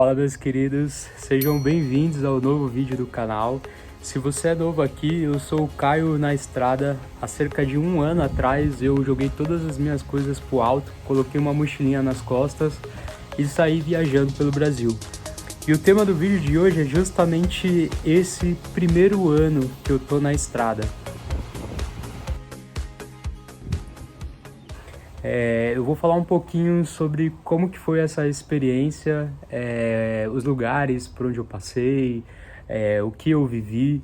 Fala, meus queridos, sejam bem-vindos ao novo vídeo do canal. Se você é novo aqui, eu sou o Caio na estrada. Há cerca de um ano atrás eu joguei todas as minhas coisas pro alto, coloquei uma mochilinha nas costas e saí viajando pelo Brasil. E o tema do vídeo de hoje é justamente esse primeiro ano que eu tô na estrada. Eu vou falar um pouquinho sobre como que foi essa experiência, os lugares por onde eu passei, o que eu vivi.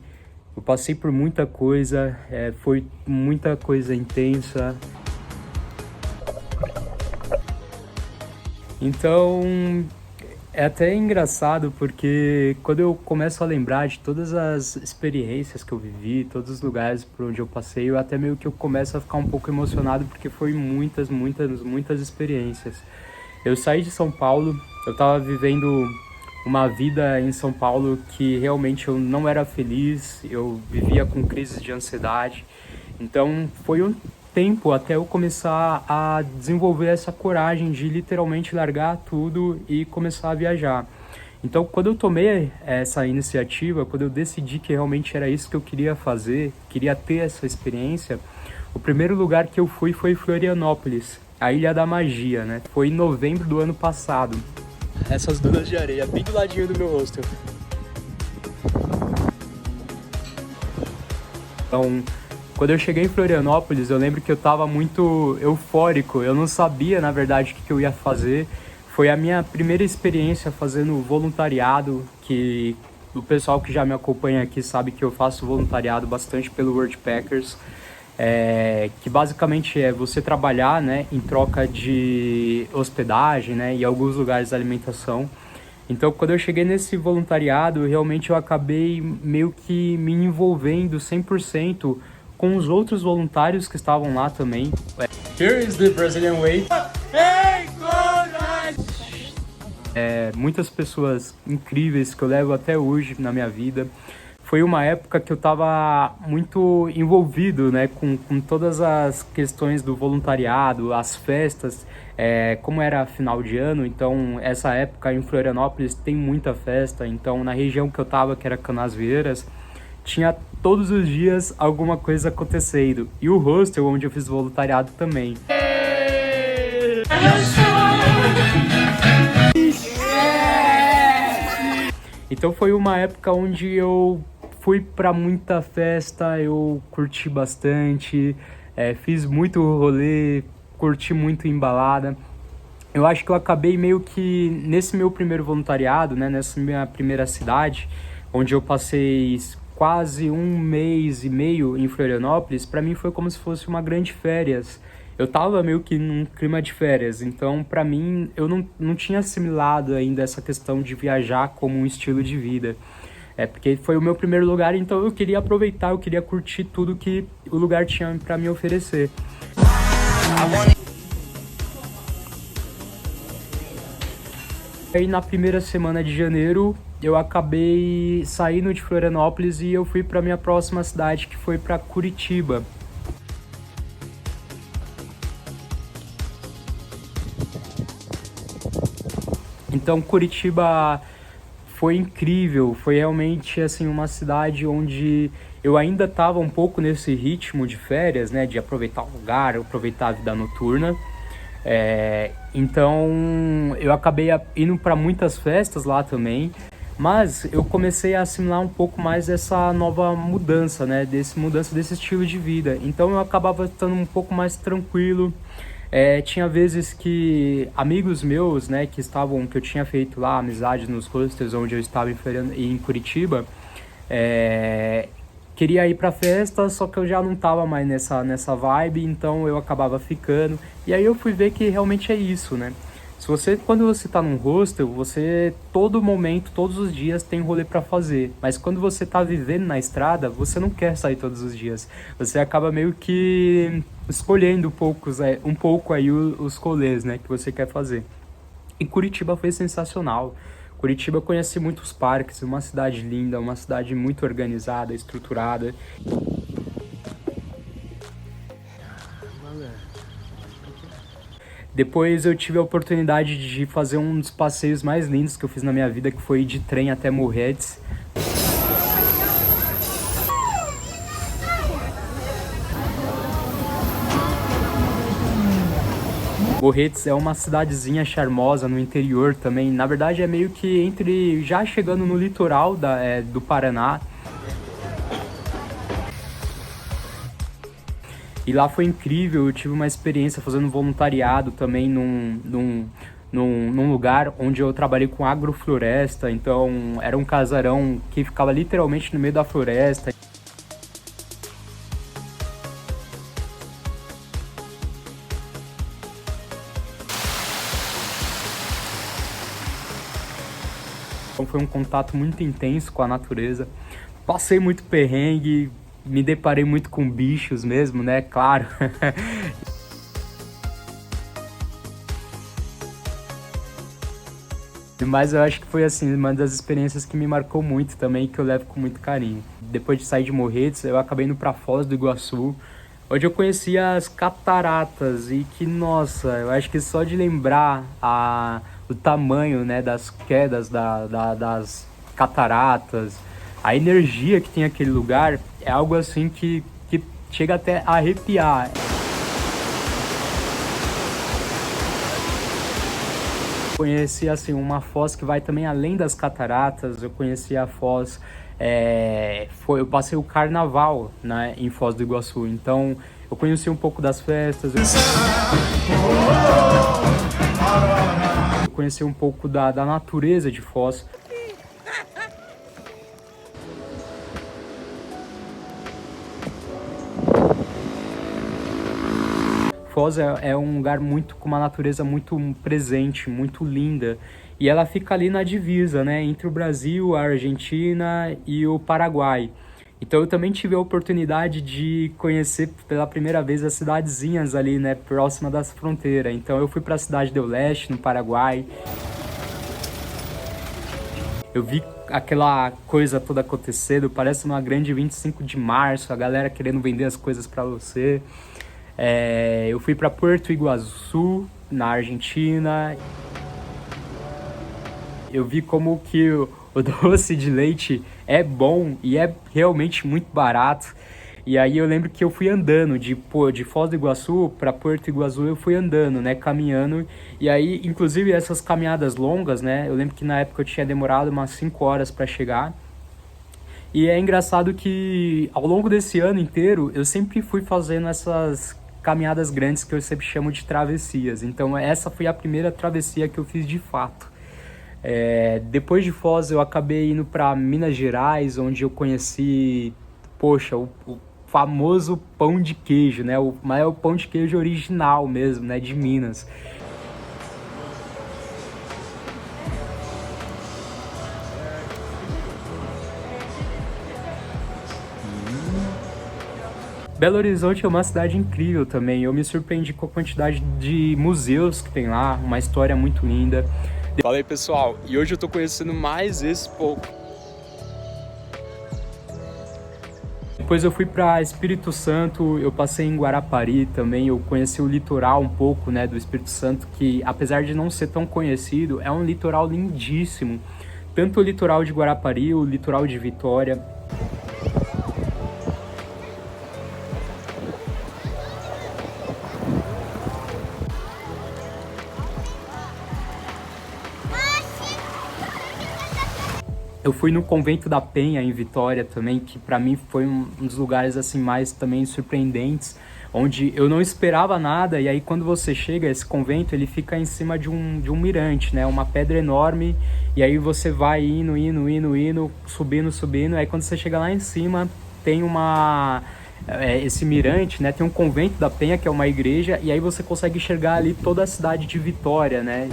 Eu passei por muita coisa, foi muita coisa intensa. Então, é até engraçado porque quando eu começo a lembrar de todas as experiências que eu vivi, todos os lugares por onde eu passei, eu até meio que eu começo a ficar um pouco emocionado porque foi muitas experiências. Eu saí de São Paulo, eu estava vivendo uma vida em São Paulo que realmente eu não era feliz, eu vivia com crises de ansiedade. Então foi um tempo até eu começar a desenvolver essa coragem de literalmente largar tudo e começar a viajar. Então, quando eu tomei essa iniciativa, quando eu decidi que realmente era isso que eu queria fazer, queria ter essa experiência, o primeiro lugar que eu fui foi Florianópolis, a Ilha da Magia, né? Foi em novembro do ano passado. Essas dunas de areia bem do ladinho do meu hostel. Então, quando eu cheguei em Florianópolis, eu lembro que eu tava muito eufórico. Eu não sabia, na verdade, o que eu ia fazer. Foi a minha primeira experiência fazendo voluntariado, que o pessoal que já me acompanha aqui sabe que eu faço voluntariado bastante pelo Worldpackers, que basicamente é você trabalhar, né, em troca de hospedagem, né, e alguns lugares de alimentação. Então, quando eu cheguei nesse voluntariado, realmente eu acabei meio que me envolvendo 100% com os outros voluntários que estavam lá também. Here is the Brazilian way. Muitas pessoas incríveis que eu levo até hoje na minha vida. Foi uma época que eu estava muito envolvido, né, com todas as questões do voluntariado, as festas, como era final de ano, então essa época em Florianópolis tem muita festa, então na região que eu estava, que era Canasvieiras, tinha todos os dias alguma coisa acontecendo. E o hostel onde eu fiz voluntariado também. Então foi uma época onde eu fui para muita festa, eu curti bastante, fiz muito rolê, curti muito embalada. Eu acho que eu acabei meio que nesse meu primeiro voluntariado, né, nessa minha primeira cidade, onde eu passei quase um mês e meio em Florianópolis, para mim foi como se fosse uma grande férias. Eu tava meio que num clima de férias, então para mim eu não tinha assimilado ainda essa questão de viajar como um estilo de vida. Porque foi o meu primeiro lugar, então eu queria aproveitar, eu queria curtir tudo que o lugar tinha para me oferecer. Aí na primeira semana de janeiro eu acabei saindo de Florianópolis e eu fui para minha próxima cidade, que foi para Curitiba. Então Curitiba foi incrível, foi realmente assim uma cidade onde eu ainda estava um pouco nesse ritmo de férias, né, de aproveitar o lugar, aproveitar a vida noturna. Então eu acabei indo para muitas festas lá também, mas eu comecei a assimilar um pouco mais essa nova mudança, né, mudança desse estilo de vida. Então eu acabava estando um pouco mais tranquilo. Tinha vezes que amigos meus, né, que eu tinha feito lá amizade nos hostels onde eu estava em Curitiba, queria ir pra festa, só que eu já não tava mais nessa vibe, então eu acabava ficando. E aí eu fui ver que realmente é isso, né? Quando você tá num hostel, você todo momento, todos os dias tem rolê pra fazer. Mas quando você tá vivendo na estrada, você não quer sair todos os dias. Você acaba meio que escolhendo um pouco aí os rolês, né, que você quer fazer. E Curitiba foi sensacional. Curitiba eu conheci muitos parques, uma cidade linda, uma cidade muito organizada, estruturada. Depois eu tive a oportunidade de fazer um dos passeios mais lindos que eu fiz na minha vida, que foi ir de trem até Morretes. Morretes é uma cidadezinha charmosa no interior também. Na verdade é meio que entre já chegando no litoral do Paraná. E lá foi incrível, eu tive uma experiência fazendo voluntariado também num lugar onde eu trabalhei com agrofloresta. Então era um casarão que ficava literalmente no meio da floresta. Então foi um contato muito intenso com a natureza. Passei muito perrengue, me deparei muito com bichos mesmo, né? Claro. Mas eu acho que foi assim, uma das experiências que me marcou muito também, que eu levo com muito carinho. Depois de sair de Morretes, eu acabei indo para Foz do Iguaçu, onde eu conheci as cataratas e que, nossa, eu acho que só de lembrar o tamanho, né, das quedas das cataratas, a energia que tem aquele lugar, é algo assim que chega até a arrepiar. Conheci assim uma Foz que vai também além das cataratas. Eu conheci a Foz, eu passei o carnaval, né, em Foz do Iguaçu, então eu conheci um pouco das festas, eu conheci um pouco da natureza de Foz. Foz é um lugar com uma natureza muito presente, muito linda. E ela fica ali na divisa, né, entre o Brasil, a Argentina e o Paraguai. Então eu também tive a oportunidade de conhecer pela primeira vez as cidadezinhas ali, né, próxima das fronteiras. Então eu fui para a cidade do Leste, no Paraguai. Eu vi aquela coisa toda acontecendo, parece uma grande 25 de março, a galera querendo vender as coisas para você. Eu fui para Puerto Iguaçu, na Argentina. Eu vi como que o doce de leite é bom e é realmente muito barato. E aí eu lembro que eu fui andando de Foz do Iguaçu para Puerto Iguaçu, eu fui andando, né, caminhando. E aí, inclusive essas caminhadas longas, né, eu lembro que na época eu tinha demorado umas 5 horas para chegar. E é engraçado que ao longo desse ano inteiro eu sempre fui fazendo essas caminhadas grandes que eu sempre chamo de travessias. Então essa foi a primeira travessia que eu fiz de fato. Depois de Foz eu acabei indo para Minas Gerais, onde eu conheci, poxa, o famoso pão de queijo, né? Mas é o pão de queijo original mesmo, né? De Minas. Belo Horizonte é uma cidade incrível também. Eu me surpreendi com a quantidade de museus que tem lá, uma história muito linda. Fala aí, pessoal, e hoje eu tô conhecendo mais esse pouco. Depois eu fui para Espírito Santo, eu passei em Guarapari também, eu conheci o litoral um pouco, né, do Espírito Santo, que apesar de não ser tão conhecido, é um litoral lindíssimo. Tanto o litoral de Guarapari, o litoral de Vitória. Eu fui no Convento da Penha, em Vitória também, que para mim foi um dos lugares assim mais também surpreendentes, onde eu não esperava nada, e aí quando você chega, esse convento, ele fica em cima de um mirante, né, uma pedra enorme, e aí você vai indo, subindo, aí quando você chega lá em cima, tem esse mirante, né, tem um Convento da Penha, que é uma igreja, e aí você consegue enxergar ali toda a cidade de Vitória, né.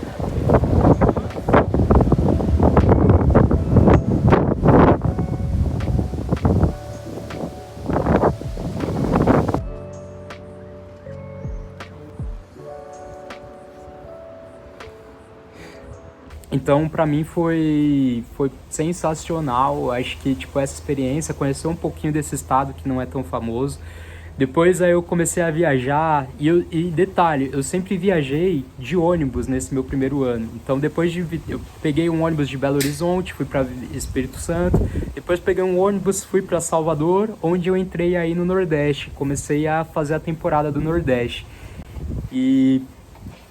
Então, para mim foi sensacional. Acho que tipo essa experiência, conhecer um pouquinho desse estado que não é tão famoso, Depois aí eu comecei a viajar e detalhe, eu sempre viajei de ônibus nesse meu primeiro ano. Então eu peguei um ônibus de Belo Horizonte, fui para Espírito Santo, depois peguei um ônibus, fui para Salvador, onde eu entrei aí no Nordeste, comecei a fazer a temporada do Nordeste. E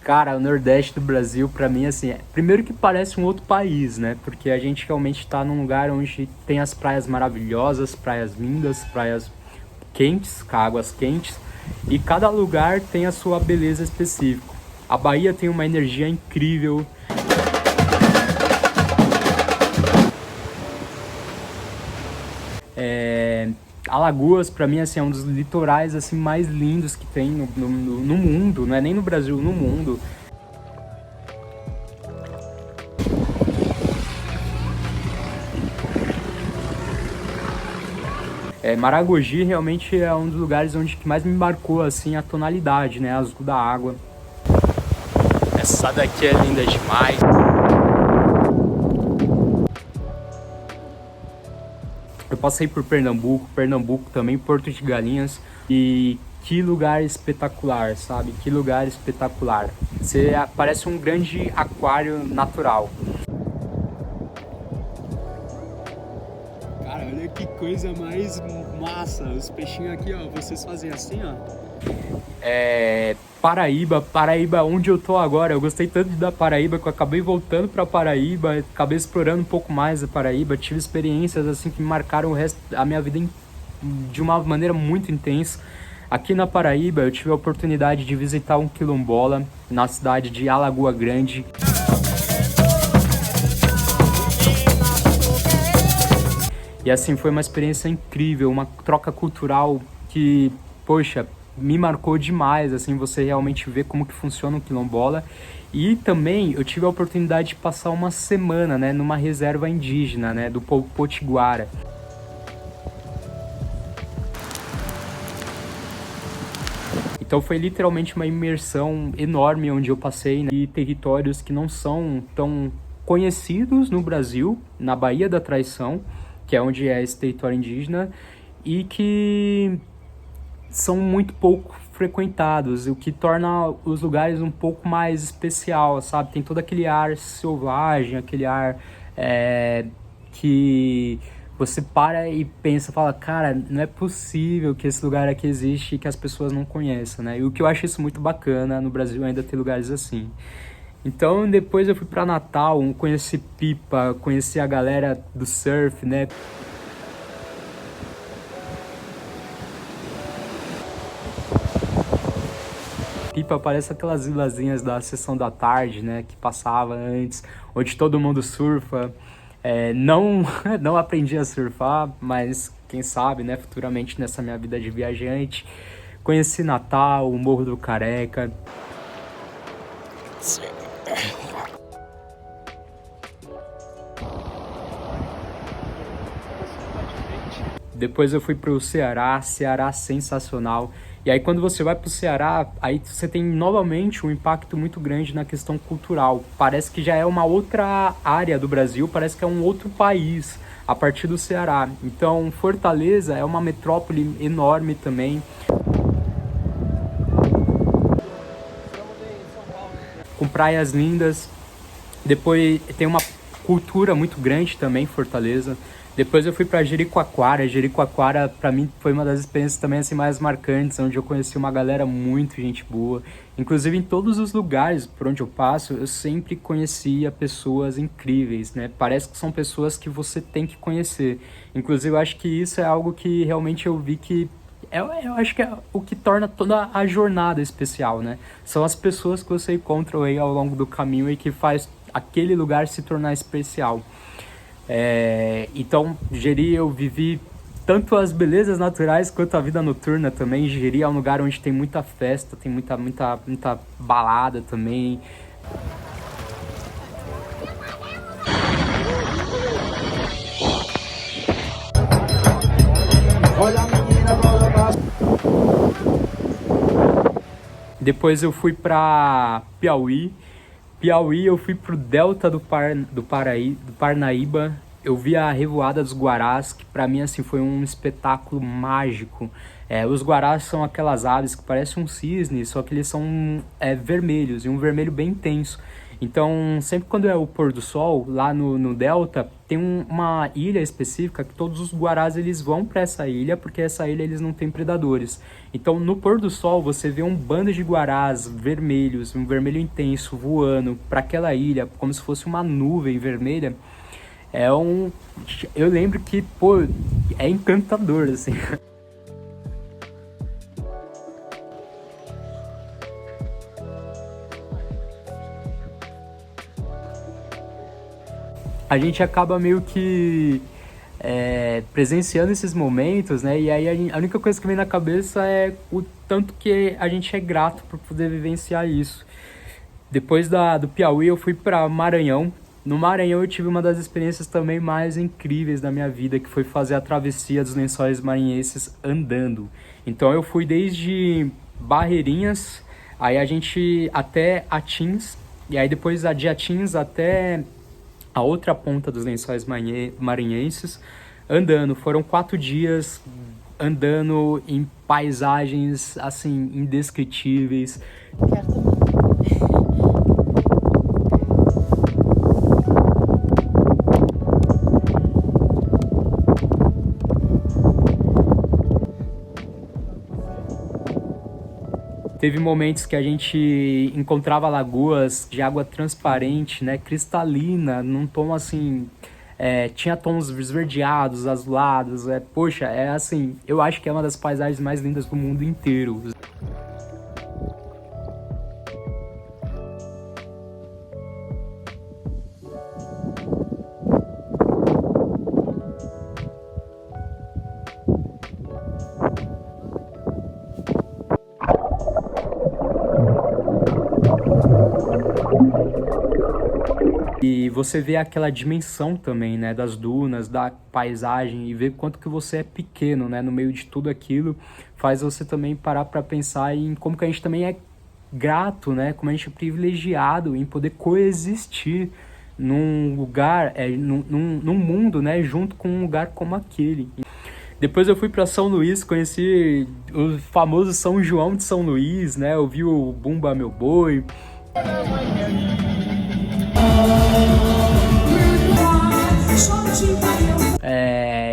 cara, o Nordeste do Brasil, pra mim, assim, primeiro que parece um outro país, né? Porque a gente realmente tá num lugar onde tem as praias maravilhosas, praias lindas, praias quentes, com águas quentes, e cada lugar tem a sua beleza específica. A Bahia tem uma energia incrível. Alagoas, pra mim, assim, é um dos litorais assim mais lindos que tem no mundo, não é nem no Brasil, no mundo. Maragogi realmente é um dos lugares onde que mais me marcou assim a tonalidade, né, azul da água. Essa daqui é linda demais. Eu passei por Pernambuco também, Porto de Galinhas, e que lugar espetacular, sabe? Que lugar espetacular. Você parece um grande aquário natural. Cara, olha que coisa mais massa. Os peixinhos aqui, ó, vocês fazem assim, ó. Paraíba, onde eu tô agora. Eu gostei tanto da Paraíba que eu acabei voltando pra Paraíba, acabei explorando um pouco mais a Paraíba, tive experiências assim que me marcaram a minha vida de uma maneira muito intensa. Aqui na Paraíba, eu tive a oportunidade de visitar um quilombola na cidade de Alagoa Grande. E assim, foi uma experiência incrível, uma troca cultural que, poxa, me marcou demais, assim, você realmente vê como que funciona um quilombola. E também eu tive a oportunidade de passar uma semana, né, numa reserva indígena, né, do povo Potiguara. Então foi literalmente uma imersão enorme onde eu passei, né, em territórios que não são tão conhecidos no Brasil, na Baía da Traição, que é onde é esse território indígena, e que são muito pouco frequentados, o que torna os lugares um pouco mais especial, sabe? Tem todo aquele ar selvagem, aquele ar que você para e pensa, fala, cara, não é possível que esse lugar aqui existe e que as pessoas não conheçam, né? E o que eu acho isso muito bacana, no Brasil ainda tem lugares assim. Então depois eu fui para Natal, conheci Pipa, conheci a galera do surf, né? Pipa parece aquelas vilazinhas da sessão da tarde, né, que passava antes, onde todo mundo surfa. Não, não aprendi a surfar, mas quem sabe, né, futuramente nessa minha vida de viajante. Conheci Natal, o Morro do Careca. Depois eu fui pro Ceará sensacional. E aí quando você vai pro Ceará, aí você tem novamente um impacto muito grande na questão cultural. Parece que já é uma outra área do Brasil, parece que é um outro país a partir do Ceará. Então Fortaleza é uma metrópole enorme também, com praias lindas. Depois tem uma cultura muito grande também, Fortaleza. Depois eu fui para Jericoacoara. Jericoacoara, para mim, foi uma das experiências também assim mais marcantes, onde eu conheci uma galera muito gente boa. Inclusive, em todos os lugares por onde eu passo, eu sempre conhecia pessoas incríveis, né? Parece que são pessoas que você tem que conhecer. Inclusive, eu acho que isso é algo que realmente eu vi que eu acho que é o que torna toda a jornada especial, né? São as pessoas que você encontra aí ao longo do caminho e que faz aquele lugar se tornar especial. Então, Jeri eu vivi tanto as belezas naturais quanto a vida noturna também. Jeri é um lugar onde tem muita festa, tem muita balada também. Depois eu fui para Piauí. Piauí eu fui pro delta do Parnaíba. Eu vi a Revoada dos Guarás, que para mim assim foi um espetáculo mágico. Os guarás são aquelas aves que parecem um cisne, só que eles são vermelhos, e um vermelho bem intenso. Então, sempre quando é o pôr do sol, lá no delta, tem uma ilha específica que todos os guarás eles vão para essa ilha, porque essa ilha eles não têm predadores. Então, no pôr do sol, você vê um bando de guarás vermelhos, um vermelho intenso, voando para aquela ilha, como se fosse uma nuvem vermelha. Eu lembro que, pô, é encantador, assim. A gente acaba meio que presenciando esses momentos, né? E aí a única coisa que vem na cabeça é o tanto que a gente é grato por poder vivenciar isso. Depois do Piauí, eu fui para Maranhão. No Maranhão, eu tive uma das experiências também mais incríveis da minha vida, que foi fazer a travessia dos Lençóis Maranhenses andando. Então, eu fui desde Barreirinhas, aí a gente até Atins, e aí depois de Atins até a outra ponta dos Lençóis Maranhenses, andando. Foram 4 dias andando em paisagens, assim, indescritíveis. Quero também. Teve momentos que a gente encontrava lagoas de água transparente, né, cristalina, num tom assim, tinha tons esverdeados, azulados, poxa, é assim, eu acho que é uma das paisagens mais lindas do mundo inteiro. E você vê aquela dimensão também, né, das dunas, da paisagem, e ver quanto que você é pequeno, né, no meio de tudo aquilo, faz você também parar para pensar em como que a gente também é grato, né, como a gente é privilegiado em poder coexistir num lugar, num mundo, né, junto com um lugar como aquele. Depois eu fui para São Luís, conheci o famoso São João de São Luís, né, eu vi o Bumba Meu Boi.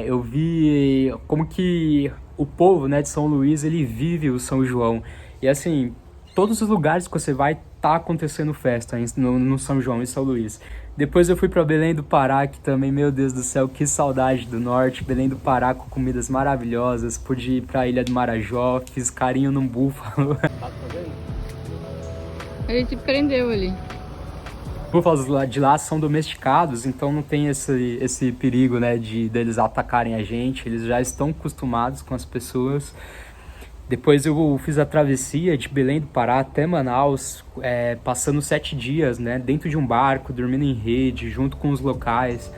Eu vi como que o povo, né, de São Luís, ele vive o São João. E assim, todos os lugares que você vai, tá acontecendo festa no São João, em São Luís. Depois eu fui para Belém do Pará, que também, meu Deus do céu, que saudade do norte. Belém do Pará com comidas maravilhosas. Pude ir para a Ilha do Marajó, fiz carinho num búfalo. A gente prendeu ali. Búfalos de lá são domesticados, então não tem esse perigo, né, deles atacarem a gente. Eles já estão acostumados com as pessoas. Depois eu fiz a travessia de Belém do Pará até Manaus, passando 7 dias, né, dentro de um barco, dormindo em rede, junto com os locais.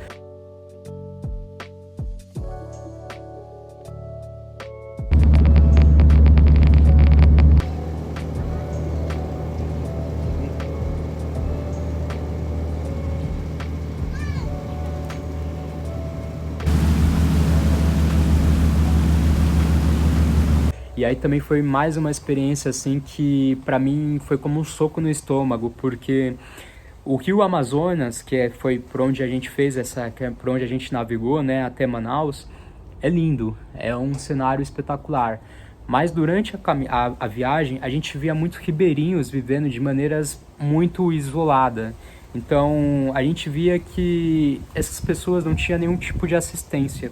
E aí também foi mais uma experiência assim que para mim foi como um soco no estômago, porque o Rio Amazonas, foi por onde a gente fez por onde a gente navegou, né, até Manaus, é lindo, é um cenário espetacular. Mas durante a viagem a gente via muitos ribeirinhos vivendo de maneiras muito isoladas. Então a gente via que essas pessoas não tinham nenhum tipo de assistência.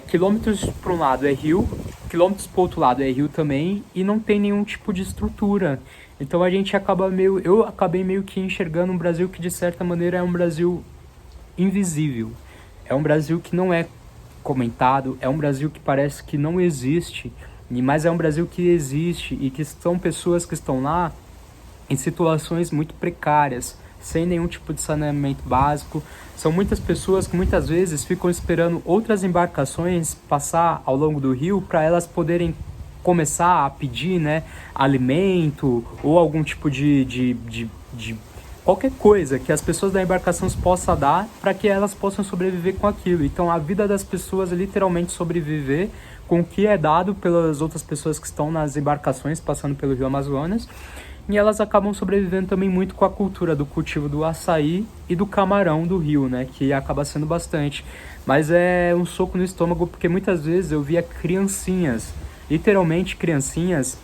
Quilômetros para um lado é rio, quilômetros para o outro lado é rio também, e não tem nenhum tipo de estrutura. Então eu acabei meio que enxergando um Brasil que de certa maneira é um Brasil invisível. É um Brasil que não é comentado, é um Brasil que parece que não existe, mas é um Brasil que existe e que são pessoas que estão lá em situações muito precárias, sem nenhum tipo de saneamento básico. São muitas pessoas que muitas vezes ficam esperando outras embarcações passar ao longo do rio para elas poderem começar a pedir, né, alimento ou algum tipo de qualquer coisa que as pessoas da embarcação possam dar para que elas possam sobreviver com aquilo. Então a vida das pessoas é literalmente sobreviver com o que é dado pelas outras pessoas que estão nas embarcações passando pelo Rio Amazonas. E elas acabam sobrevivendo também muito com a cultura do cultivo do açaí e do camarão do rio, né? Que acaba sendo bastante. Mas é um soco no estômago porque muitas vezes eu via criancinhas, literalmente criancinhas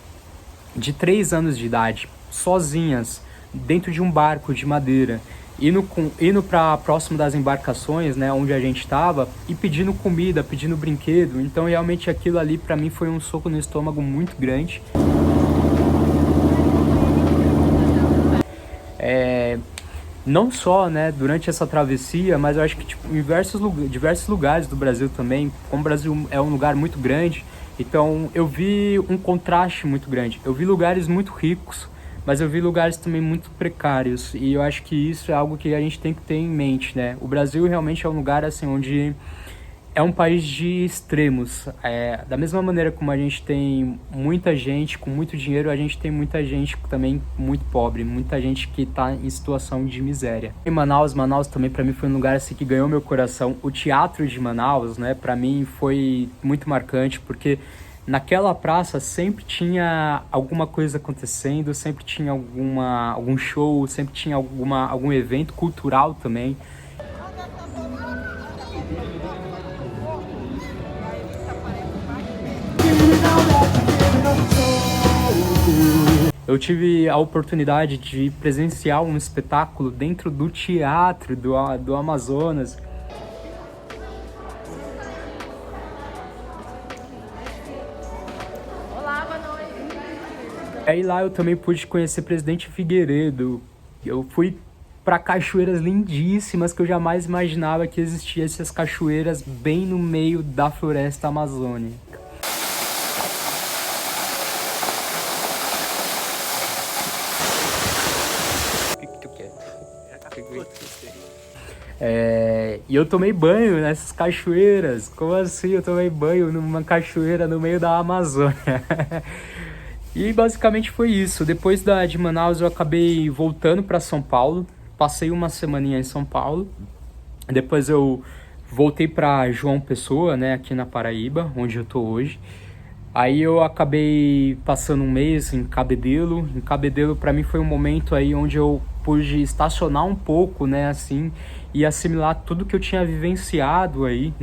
de 3 anos de idade, sozinhas, dentro de um barco de madeira, indo para próximo das embarcações, né, onde a gente estava, e pedindo comida, pedindo brinquedo. Então realmente aquilo ali para mim foi um soco no estômago muito grande. Não só, né, durante essa travessia, mas eu acho que tipo, em diversos lugares do Brasil também, como o Brasil é um lugar muito grande, então eu vi um contraste muito grande. Eu vi lugares muito ricos, mas eu vi lugares também muito precários, e eu acho que isso é algo que a gente tem que ter em mente, né? O Brasil realmente é um lugar assim onde é um país de extremos. Da mesma maneira como a gente tem muita gente com muito dinheiro, a gente tem muita gente também muito pobre, muita gente que está em situação de miséria. Em Manaus também para mim foi um lugar assim que ganhou meu coração. O teatro de Manaus, né, para mim foi muito marcante, porque naquela praça sempre tinha alguma coisa acontecendo, sempre tinha algum show, sempre tinha algum evento cultural também. Eu tive a oportunidade de presenciar um espetáculo dentro do teatro do Amazonas. Olá, boa noite. Aí lá eu também pude conhecer Presidente Figueiredo. Eu fui para cachoeiras lindíssimas que eu jamais imaginava que existiam essas cachoeiras bem no meio da floresta amazônica. E eu tomei banho nessas cachoeiras. Como assim eu tomei banho numa cachoeira no meio da Amazônia? E basicamente foi isso. Depois de Manaus eu acabei voltando para São Paulo. Passei uma semaninha em São Paulo. Depois eu voltei para João Pessoa, né, aqui na Paraíba, onde eu tô hoje. Aí eu acabei passando um mês em Cabedelo. Em Cabedelo para mim foi um momento aí onde eu pude estacionar um pouco, né, assim, e assimilar tudo que eu tinha vivenciado aí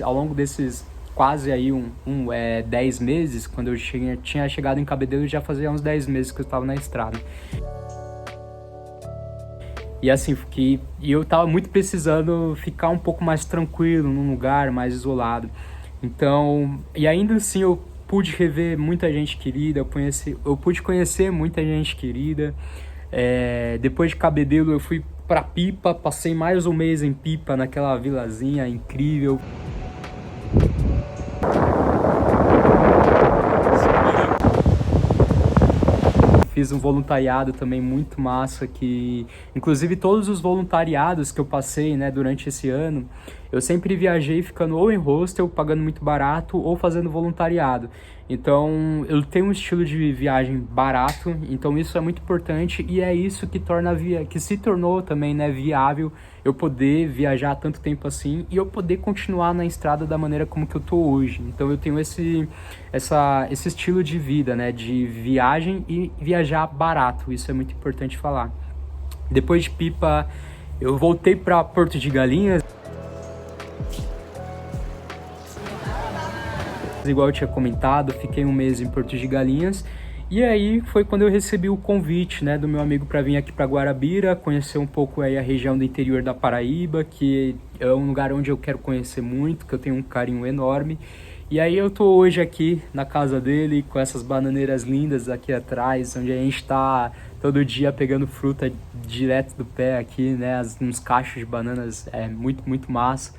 ao longo desses quase aí 10 meses. Quando eu tinha chegado em Cabedelo, já fazia uns 10 meses que eu estava na estrada. E assim, eu tava muito precisando ficar um pouco mais tranquilo, num lugar mais isolado. Então, e ainda assim eu pude rever muita gente querida, eu pude conhecer muita gente querida. Depois de Cabedelo eu fui para Pipa, passei mais um mês em Pipa, naquela vilazinha incrível. Fiz um voluntariado também muito massa, que inclusive todos os voluntariados que eu passei, né, durante esse ano, eu sempre viajei ficando ou em hostel, pagando muito barato, ou fazendo voluntariado. Então eu tenho um estilo de viagem barato, então isso é muito importante, e é isso que se tornou também, né, viável eu poder viajar tanto tempo assim e eu poder continuar na estrada da maneira como que eu tô hoje. Então eu tenho esse estilo de vida, né, de viagem e viajar barato. Isso é muito importante falar. Depois de Pipa, eu voltei para Porto de Galinhas. Igual eu tinha comentado, fiquei um mês em Porto de Galinhas. E aí foi quando eu recebi o convite, né, do meu amigo para vir aqui para Guarabira, conhecer um pouco aí a região do interior da Paraíba, que é um lugar onde eu quero conhecer muito, que eu tenho um carinho enorme. E aí eu tô hoje aqui na casa dele, com essas bananeiras lindas aqui atrás, onde a gente tá todo dia pegando fruta direto do pé aqui, né, uns cachos de bananas, é muito, muito massa.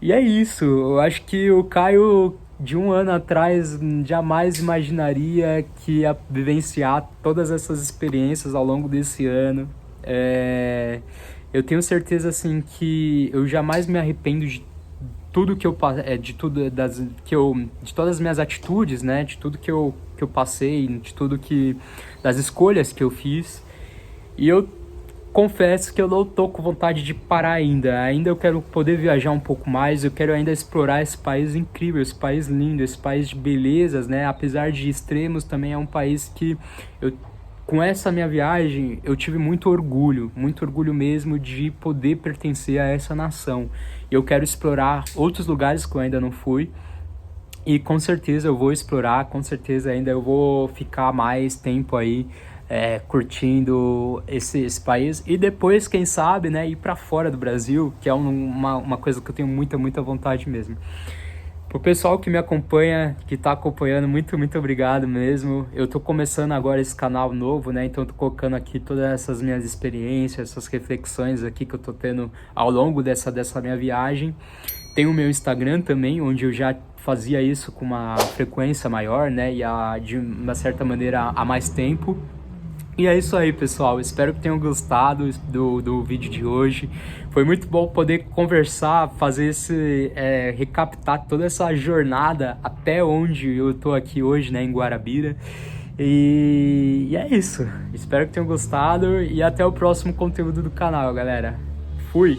E é isso, eu acho que o Caio de um ano atrás jamais imaginaria que ia vivenciar todas essas experiências ao longo desse ano. Eu tenho certeza assim que eu jamais me arrependo de tudo que eu de todas as minhas atitudes, né, de tudo que eu passei, de tudo das escolhas que eu fiz. E eu confesso que eu não tô com vontade de parar ainda. Ainda eu quero poder viajar um pouco mais, eu quero ainda explorar esse país incrível, esse país lindo, esse país de belezas, né? Apesar de extremos, também é um país que eu, com essa minha viagem, eu tive muito orgulho mesmo de poder pertencer a essa nação. Eu quero explorar outros lugares que eu ainda não fui. E com certeza eu vou explorar, com certeza ainda eu vou ficar mais tempo aí curtindo esse país. E depois, quem sabe, né, ir para fora do Brasil, que é uma coisa que eu tenho muita vontade mesmo. Pro pessoal que me acompanha, que tá acompanhando, muito obrigado mesmo. Eu tô começando agora esse canal novo, né? Então eu tô colocando aqui todas essas minhas experiências, essas reflexões aqui que eu tô tendo ao longo dessa minha viagem. Tem o meu Instagram também, onde eu já fazia isso com uma frequência maior, né? E de uma certa maneira há mais tempo. E é isso aí, pessoal. Espero que tenham gostado do vídeo de hoje. Foi muito bom poder conversar, fazer recaptar toda essa jornada até onde eu tô aqui hoje, né, em Guarabira. E é isso. Espero que tenham gostado e até o próximo conteúdo do canal, galera. Fui!